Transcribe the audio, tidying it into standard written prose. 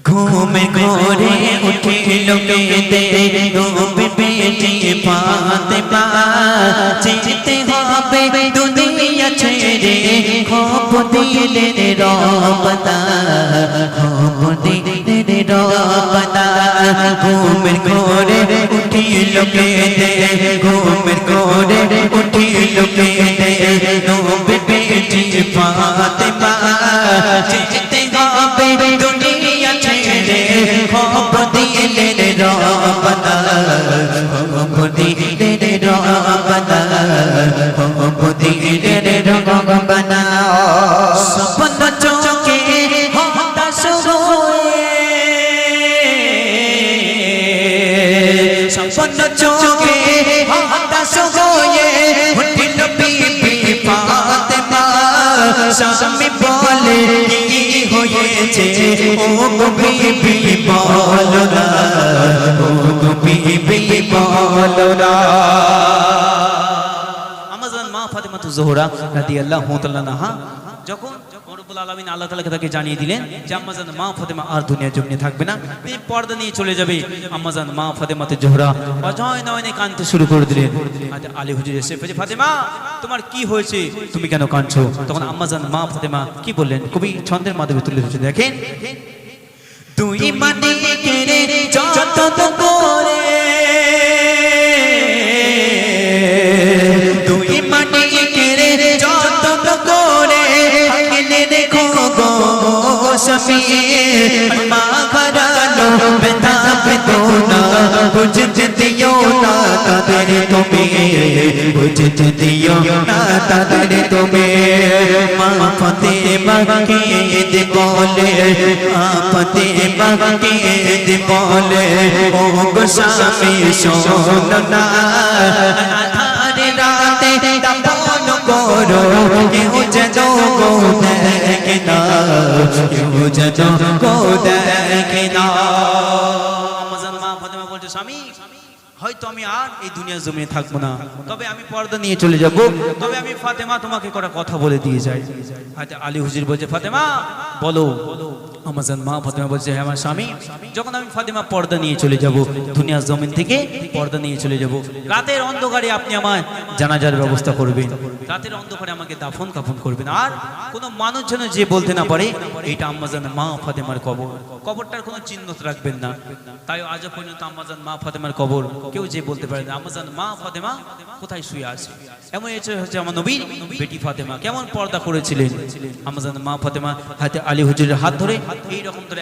ঘুমে ঘরে উঠিল কেঁদে নবী বেটি ফাতেমা যেতে হবে দুনিয়া ছেড়ে খবর দিলেন রব্বানা খবর দিলেন রব্বানা ঘুমে ঘরে উঠিল কেঁদে ঘুমে ঘরে উঠিল কেঁদে নবী বেটি ফাতেমা যেতে হবে দুনিয়া ছেড়ে খবর দিলেন রব্বানা খবর দিলেন রব্বানা খবর দিলেন রব্বানা স্বপ্ন চোখে হতাশ হয়ে স্বপ্ন চোখে হতাশ হয়ে উঠিল বিবি ফাতেমা স্বামী বলে কি হয়েছে ও বিবি বলো না ও বিবি বলো না। আমাজান মা ফাতেমা জোহরা রাদিয়াল্লাহু তাআলা আনহা যখন রব্বুল আলামিন আল্লাহ তাআলাকে তাকে জানিয়ে দিলেন যে আম্মাজান মা ফাতেমা আর দুনিয়া জমিনে থাকবে না, তিনি পর্দা নিয়ে চলে যাবে। আম্মাজান মা ফাতেমা জোহরা অজয় নয়নে কাঁদতে শুরু করে দিলেন। আলী হুজুর এসে বলে, ফাতেমা তোমার কি হয়েছে, তুমি কেন কাঁদছো? তখন আম্মাজান মা ফাতেমা কি বললেন কবি ছন্দের মাধ্যমে তুলে ধরেছেন, দেখেন। তুই মানে কেড়ে যত করে তুই মানে কেড়ে যত করে আগলে দেখো গো স্বামী মা ঘরালো বেতা বেদনা বুঝতে দিও না তাদের তুমি বুঝতে দিও না তাদের তুমি। মা ফাতেমা কে বলে মা ফাতেমা কে বলে ও গো স্বামী শোনো না রাতে দাপন করো কেউ যেন গো দেখে না কেউ যেন গো দেখে না। আমাজান মা ফাতেমা বলছে, স্বামী হয়তো আমি আর এই দুনিয়া জমিনে থাকবো না, তবে আমি পর্দা নিয়ে চলে যাব, তবে আমি ফাতেমা তোমাকে কটা কথা বলে দিয়ে যাই। হয়তো আলী হুজুর বলছে, ফাতেমা বলো। আমাজান মা ফাতেমা বলছে, হ্যাঁ আমার স্বামী, যখন আমি ফাতেমা পর্দা নিয়ে চলে যাব, দুনিয়া জমিন থেকে পর্দা নিয়ে চলে যাব, রাতের অন্ধকারে আপনি আমার জানাজার ব্যবস্থা করবেন, রাতের অন্ধকারে আমাকে দাফন কাফন করবেন, আর কোনো মানুষ যেন যে বলতে না পারে এইটা আম্মাজান মা ফাতেমার কবর, কবরটার কোনো চিহ্ন রাখবেন না। তাই আজ পর্যন্ত আম্মাজান মা ফাতেমার কবর কেউ যে বলতে পারে না আম্মাজান মা ফাতেমা কোথায় শুয়ে আছে। এমন হচ্ছে আমার নবীর বেটি ফাতেমা কেমন পর্দা করেছিলেন। আম্মাজান মা ফাতেমা হাতে আলী হুজুরের হাত ধরে এইরকম ধরে